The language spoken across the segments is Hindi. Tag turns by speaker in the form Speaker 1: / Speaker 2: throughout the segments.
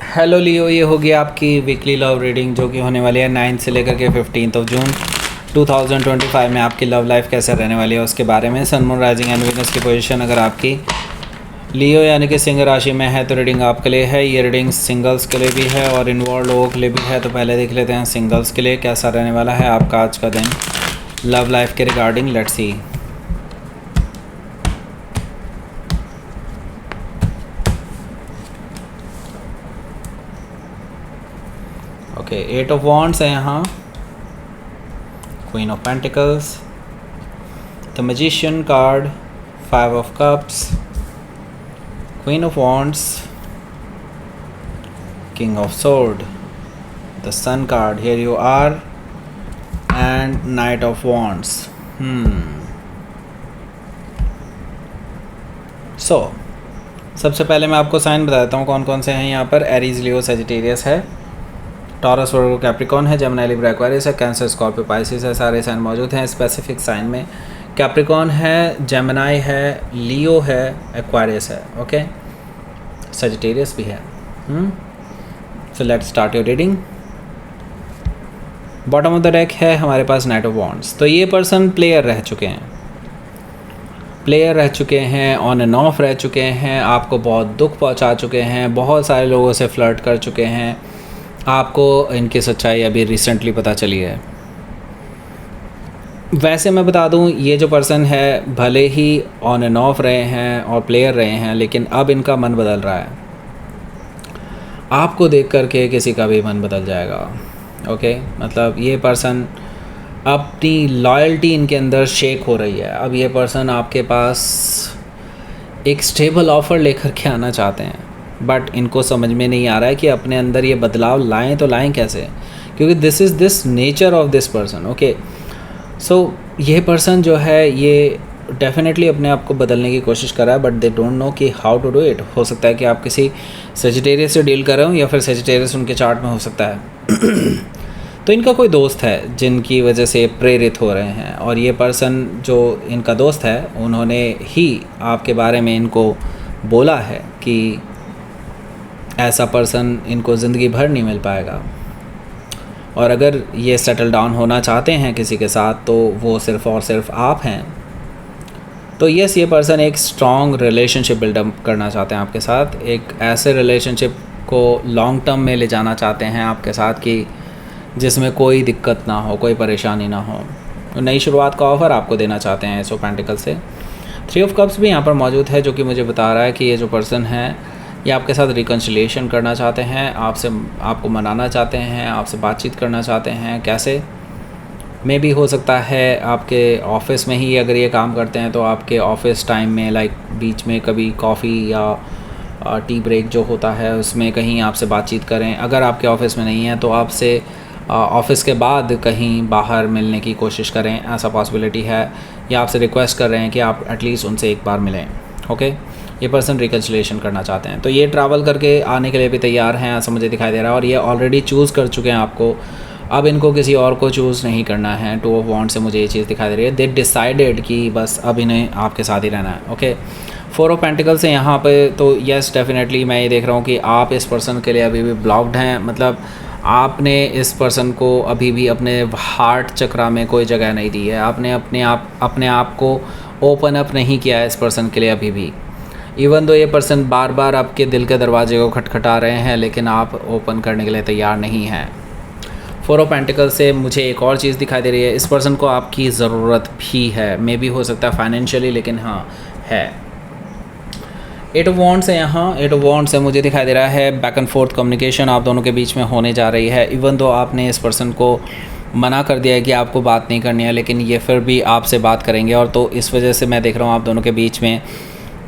Speaker 1: हेलो लियो, ये होगी आपकी वीकली लव रीडिंग जो कि होने वाली है 9 से लेकर के 15 जून 2025 में। आपकी लव लाइफ कैसे रहने वाली है उसके बारे में। Sun moon rising and Venus की पोजीशन अगर आपकी लियो यानी कि सिंह राशि में है तो रीडिंग आपके लिए है। ये रीडिंग सिंगल्स के लिए भी है और इन्वॉल्व लोगों के लिए भी है। तो पहले देख लेते हैं सिंगल्स के लिए कैसा रहने वाला है आपका आज का दिन लव लाइफ के regarding. Let's see. Okay, 8 of wands है यहाँ, queen of pentacles, the magician card, 5 of cups, queen of wands, king of sword, the sun card, here you are, and knight of wands. So सबसे पहले मैं आपको साइन बता देता हूँ कौन कौन से हैं यहाँ पर। एरीज, लियो, सेजिटेरियस है, टॉरस, वर्गो, कैप्रिकॉर्न है, जेमिनी, लिब्रा, एक्वेरियस है, कैंसर, स्कॉर्पियो, पाइसिस है। सारे साइन मौजूद हैं स्पेसिफिक साइन में। कैप्रिकॉर्न है, जेमिनी है, लियो है, एक्वेरियस है, ओके, सेजिटेरियस भी है। So let's start your reading. Bottom of the deck है हमारे पास नाइट ऑफ वॉन्ड्स। तो ये पर्सन प्लेयर रह चुके हैं, ऑन एंड ऑफ रह चुके हैं, आपको बहुत दुख पहुंचा चुके हैं, बहुत सारे लोगों से फ्लर्ट कर चुके हैं। आपको इनकी सच्चाई अभी रिसेंटली पता चली है। वैसे मैं बता दूं, ये जो पर्सन है भले ही ऑन एंड ऑफ रहे हैं और प्लेयर रहे हैं, लेकिन अब इनका मन बदल रहा है। आपको देख करके किसी का भी मन बदल जाएगा, ओके। मतलब ये पर्सन, अपनी लॉयल्टी इनके अंदर शेक हो रही है। अब ये पर्सन आपके पास एक स्टेबल ऑफ़र लेकर के आना चाहते हैं, बट इनको समझ में नहीं आ रहा है कि अपने अंदर ये बदलाव लाएं तो लाएं कैसे, क्योंकि this is this nature of this person, okay. So ये पर्सन जो है ये डेफिनेटली अपने आप को बदलने की कोशिश कर रहा है, बट दे डोंट नो कि हाउ टू डू इट। हो सकता है कि आप किसी सेजिटेरियस से डील कर रहे हो या फिर सेजिटेरियस उनके चार्ट में हो सकता है। तो इनका कोई दोस्त है जिनकी वजह से प्रेरित हो रहे हैं, और ये पर्सन जो इनका दोस्त है उन्होंने ही आपके बारे में इनको बोला है कि ऐसा पर्सन इनको ज़िंदगी भर नहीं मिल पाएगा, और अगर ये सेटल डाउन होना चाहते हैं किसी के साथ तो वो सिर्फ़ और सिर्फ आप हैं। तो यस, ये पर्सन एक स्ट्रॉन्ग रिलेशनशिप बिल्डअप करना चाहते हैं आपके साथ, एक ऐसे रिलेशनशिप को लॉन्ग टर्म में ले जाना चाहते हैं आपके साथ कि जिसमें कोई दिक्कत ना हो, कोई परेशानी ना हो। तो नई शुरुआत का ऑफ़र आपको देना चाहते हैं एस ऑफ पेंटिकल्स से। 3 ऑफ कप्स भी यहाँ पर मौजूद है, जो कि मुझे बता रहा है कि ये जो पर्सन है ये आपके साथ रिकन्सिलिएशन करना चाहते हैं, आपको मनाना चाहते हैं, आपसे बातचीत करना चाहते हैं। कैसे? मे भी हो सकता है आपके ऑफ़िस में ही अगर ये काम करते हैं तो आपके ऑफ़िस टाइम में लाइक बीच में कभी कॉफ़ी या टी ब्रेक जो होता है उसमें कहीं आपसे बातचीत करें। अगर आपके ऑफ़िस में नहीं है तो आपसे ऑफ़िस के बाद कहीं बाहर मिलने की कोशिश करें, ऐसा पॉसिबिलिटी है। या आपसे रिक्वेस्ट कर रहे हैं कि आप एटलीस्ट उनसे एक बार मिलें, ओके। ये पर्सन रिकन्सिलिएशन करना चाहते हैं, तो ये ट्रैवल करके आने के लिए भी तैयार हैं, ऐसा मुझे दिखाई दे रहा है। और ये ऑलरेडी चूज़ कर चुके हैं आपको, अब इनको किसी और को चूज़ नहीं करना है। 2 ऑफ वॉन्ड्स से मुझे ये चीज़ दिखाई दे रही है। दे डिसाइडेड कि बस अब इन्हें आपके साथ ही रहना है, ओके। 4 ऑफ पेंटिकल्स से यहाँ पे तो यस डेफिनेटली मैं ये देख रहा हूँ कि आप इस पर्सन के लिए अभी भी ब्लॉक्ड हैं। मतलब आपने इस पर्सन को अभी भी अपने हार्ट चक्रा में कोई जगह नहीं दी है। आपने अपने आप को ओपन अप नहीं किया है इस पर्सन के लिए अभी भी। इवन दो ये पर्सन बार बार आपके दिल के दरवाजे को खटखटा रहे हैं, लेकिन आप ओपन करने के लिए तैयार नहीं हैं। 4 ऑफ पेंटिकल्स से मुझे एक और चीज़ दिखाई दे रही है, इस पर्सन को आपकी ज़रूरत भी है। मे भी हो सकता है फाइनेंशियली, लेकिन हाँ है। 8 ऑफ वॉन्ड्स है यहाँ। 8 ऑफ वॉन्ड्स से मुझे दिखाई दे रहा है बैक एंड फोर्थ कम्युनिकेशन आप दोनों के बीच में होने जा रही है। इवन दो आपने इस पर्सन को मना कर दिया है कि आपको बात नहीं करनी है, लेकिन ये फिर भी आपसे बात करेंगे। और तो इस वजह से मैं देख रहा हूँ आप दोनों के बीच में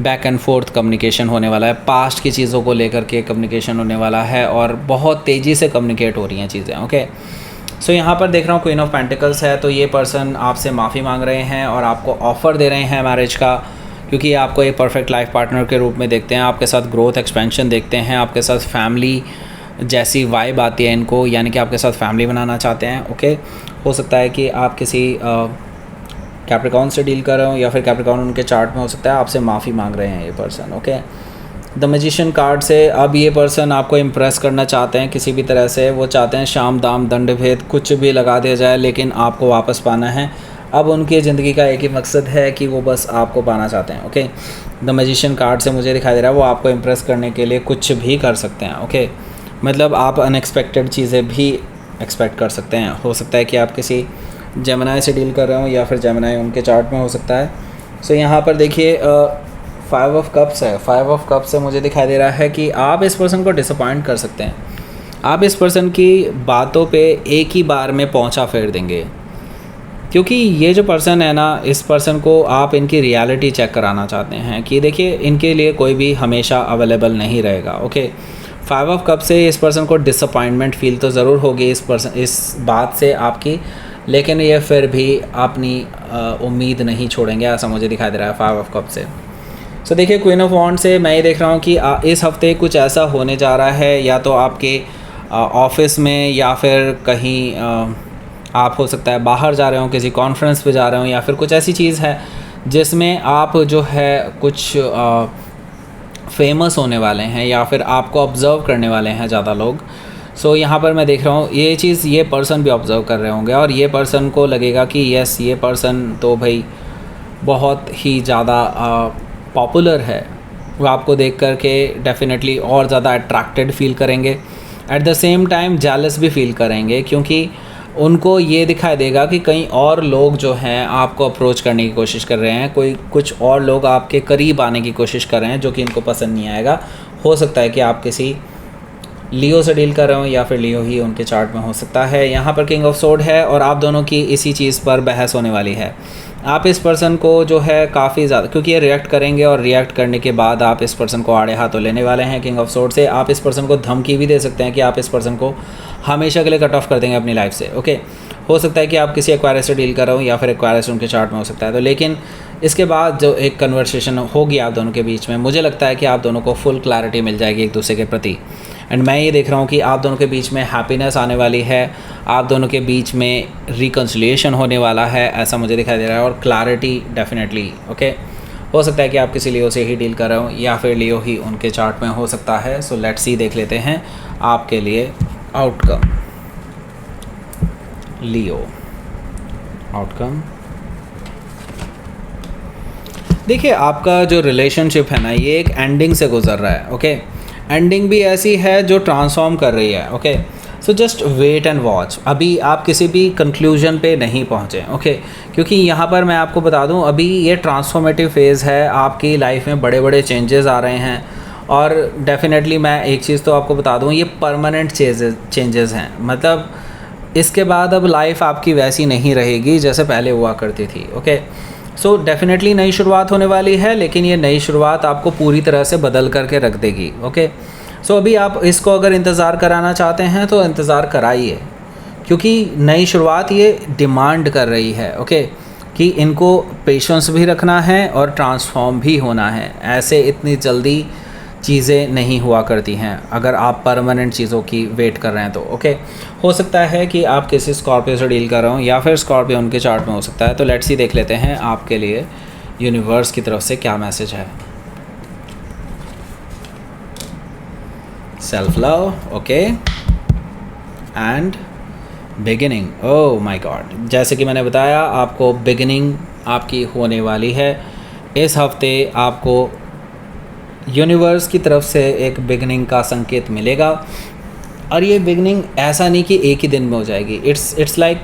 Speaker 1: बैक एंड फोर्थ कम्युनिकेशन होने वाला है। पास्ट की चीज़ों को लेकर के कम्युनिकेशन होने वाला है और बहुत तेज़ी से कम्युनिकेट हो रही हैं चीज़ें, ओके। सो यहाँ पर देख रहा हूँ क्वीन ऑफ पेंटिकल्स है, तो ये पर्सन आपसे माफ़ी मांग रहे हैं और आपको ऑफ़र दे रहे हैं मैरिज का, क्योंकि आपको एक परफेक्ट लाइफ पार्टनर के रूप में देखते हैं। आपके साथ ग्रोथ एक्सपेंशन देखते हैं, आपके साथ फैमिली जैसी वाइब आती है इनको, यानी कि आपके साथ फैमिली बनाना चाहते हैं, ओके। हो सकता है कि आप किसी कैप्रिकॉर्न से डील कर रहे हो या फिर कैप्रिकॉर्न उनके चार्ट में हो सकता है आपसे माफ़ी मांग रहे हैं ये person, okay. The magician card से अब ये पर्सन आपको इम्प्रेस करना चाहते हैं किसी भी तरह से, वो चाहते हैं शाम दाम दंड भेद कुछ भी लगा दिया जाए लेकिन आपको वापस पाना है। अब उनकी ज़िंदगी का एक ही मकसद है कि वो बस आपको पाना चाहते हैं। ओके, द मैजिशियन कार्ड से मुझे दिखाई दे रहा है वो आपको इम्प्रेस करने के लिए कुछ भी कर सकते हैं। ओके, मतलब आप अनएक्सपेक्टेड चीज़ें भी एक्सपेक्ट कर सकते हैं। हो सकता है कि आप किसी जेमिनी से डील कर रहे हो या फिर जेमिनी उनके चार्ट में हो सकता है। सो यहाँ पर देखिए 5 ऑफ कप्स है। 5 ऑफ कप्स से मुझे दिखाई दे रहा है कि आप इस पर्सन को डिसअपॉइंट कर सकते हैं। आप इस पर्सन की बातों पे एक ही बार में पहुँचा फेर देंगे, क्योंकि ये जो पर्सन है ना, इस पर्सन को आप इनकी रियलिटी चेक कराना चाहते हैं कि देखिए इनके लिए कोई भी हमेशा अवेलेबल नहीं रहेगा। ओके, 5 ऑफ कप से इस पर्सन को डिसअपॉइंटमेंट फील तो ज़रूर होगी इस बात से आपकी, लेकिन ये फिर भी अपनी उम्मीद नहीं छोड़ेंगे, ऐसा मुझे दिखाई दे रहा है 5 ऑफ कप से। सो देखिए क्वीन ऑफ वॉन्ड से मैं ये देख रहा हूँ कि इस हफ्ते कुछ ऐसा होने जा रहा है, या तो आपके ऑफिस में या फिर कहीं आप हो सकता है बाहर जा रहे हो, किसी कॉन्फ्रेंस पे जा रहे हो, या फिर कुछ ऐसी चीज़ है जिसमें आप जो है कुछ फेमस होने वाले हैं या फिर आपको ऑब्ज़र्व करने वाले हैं ज़्यादा लोग। सो यहाँ पर मैं देख रहा हूँ ये चीज़ ये पर्सन भी ऑब्ज़र्व कर रहे होंगे और ये पर्सन को लगेगा कि यस ये पर्सन तो भाई बहुत ही ज़्यादा पॉपुलर है। वो आपको देख कर के डेफिनेटली और ज़्यादा अट्रैक्टेड फील करेंगे, at the same time jealous भी फील करेंगे, क्योंकि उनको ये दिखाई देगा कि कहीं और लोग जो हैं आपको अप्रोच करने की कोशिश कर रहे हैं, कुछ और लोग आपके करीब आने की कोशिश कर रहे हैं जो कि इनको पसंद नहीं आएगा। हो सकता है कि आप किसी लियो से डील कर रहे हो या फिर लियो ही उनके चार्ट में हो सकता है। यहाँ पर किंग ऑफ सोर्ड है और आप दोनों की इसी चीज़ पर बहस होने वाली है। आप इस पर्सन को जो है काफ़ी ज़्यादा, क्योंकि ये रिएक्ट करेंगे और रिएक्ट करने के बाद आप इस पर्सन को आड़े हाथों लेने वाले हैं किंग ऑफ सोर्ड से। आप इस पर्सन को धमकी भी दे सकते हैं कि आप इस पर्सन को हमेशा के लिए कट ऑफ कर देंगे अपनी लाइफ से। ओके, हो सकता है कि आप किसी एक्वायरस से डील कर रहे हो या फिर एक्वायरस उनके चार्ट में हो सकता है। तो लेकिन इसके बाद जो एक कन्वर्सेशन होगी आप दोनों के बीच में, मुझे लगता है कि आप दोनों को फुल क्लैरिटी मिल जाएगी एक दूसरे के प्रति। एंड मैं ये देख रहा हूँ कि आप दोनों के बीच में हैप्पीनेस आने वाली है, आप दोनों के बीच में रिकन्सिलिएशन होने वाला है, ऐसा मुझे दिखाई दे रहा है। और क्लैरिटी डेफिनेटली ओके, हो सकता है कि आप किसी लियो से ही डील कर रहे हो या फिर लियो ही उनके चार्ट में हो सकता है। सो लेट्स सी, देख लेते हैं आपके लिए आउटकम। लियो आउटकम, देखिए आपका जो रिलेशनशिप है ना ये एक एंडिंग से गुजर रहा है। ओके, एंडिंग भी ऐसी है जो ट्रांसफॉर्म कर रही है। Okay, so just wait and watch. अभी आप किसी भी कंक्लूजन पे नहीं पहुँचे। ओके, क्योंकि यहाँ पर मैं आपको बता दूँ अभी ये ट्रांसफॉर्मेटिव फेज़ है, आपकी लाइफ में बड़े बड़े चेंजेस आ रहे हैं। और डेफिनेटली मैं एक चीज़ तो आपको बता दूँ, ये परमानेंट चेंजेस हैं। मतलब इसके बाद अब लाइफ आपकी वैसी नहीं रहेगी जैसे पहले हुआ करती थी। ओके, सो डेफिनेटली नई शुरुआत होने वाली है, लेकिन ये नई शुरुआत आपको पूरी तरह से बदल करके रख देगी। ओके, सो अभी आप इसको अगर इंतज़ार कराना चाहते हैं तो इंतज़ार कराइए, क्योंकि नई शुरुआत ये डिमांड कर रही है। ओके, कि इनको पेशेंस भी रखना है और ट्रांसफॉर्म भी होना है। ऐसे इतनी जल्दी चीज़ें नहीं हुआ करती हैं अगर आप परमानेंट चीज़ों की वेट कर रहे हैं तो। ओके, हो सकता है कि आप किसी स्कॉर्पियो से डील कर रहे हो या फिर स्कॉर्पियो उनके चार्ट में हो सकता है। तो लेट्स सी, देख लेते हैं आपके लिए यूनिवर्स की तरफ से क्या मैसेज है। Self love, okay, and beginning. Oh my God, जैसे कि मैंने बताया आपको बिगिनिंग आपकी होने वाली है इस हफ्ते। आपको यूनिवर्स की तरफ से एक बिगनिंग का संकेत मिलेगा और ये बिगनिंग ऐसा नहीं कि एक ही दिन में हो जाएगी। इट्स लाइक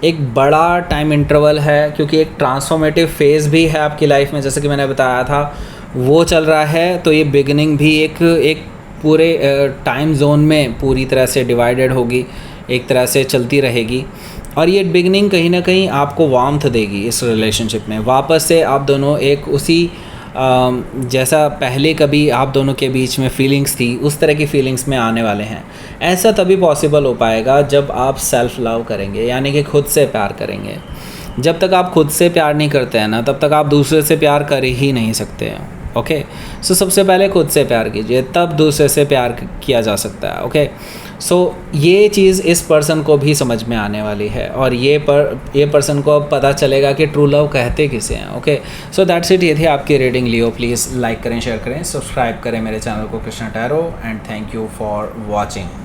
Speaker 1: एक बड़ा टाइम इंटरवल है, क्योंकि एक ट्रांसफॉर्मेटिव फेज़ भी है आपकी लाइफ में, जैसे कि मैंने बताया था वो चल रहा है। तो ये बिगनिंग भी एक पूरे टाइम जोन में पूरी तरह से डिवाइडेड होगी, एक तरह से चलती रहेगी। और ये बिगनिंग कहीं ना कहीं आपको वार्मथ देगी इस रिलेशनशिप में। वापस से आप दोनों एक उसी जैसा पहले कभी आप दोनों के बीच में फीलिंग्स थी उस तरह की फीलिंग्स में आने वाले हैं। ऐसा तभी पॉसिबल हो पाएगा जब आप सेल्फ लव करेंगे, यानी कि खुद से प्यार करेंगे। जब तक आप खुद से प्यार नहीं करते हैं ना, तब तक आप दूसरे से प्यार कर ही नहीं सकते हैं। ओके। सो सबसे पहले खुद से प्यार कीजिए, तब दूसरे से प्यार किया जा सकता है। ओके। सो ये चीज़ इस पर्सन को भी समझ में आने वाली है, और ये पर्सन को अब पता चलेगा कि ट्रू लव कहते किसे हैं। ओके। सो दैट्स इट, ये थी आपकी रीडिंग लियो। प्लीज़ लाइक करें, शेयर करें, सब्सक्राइब करें मेरे चैनल को Krishna tarot, and thank you for watching.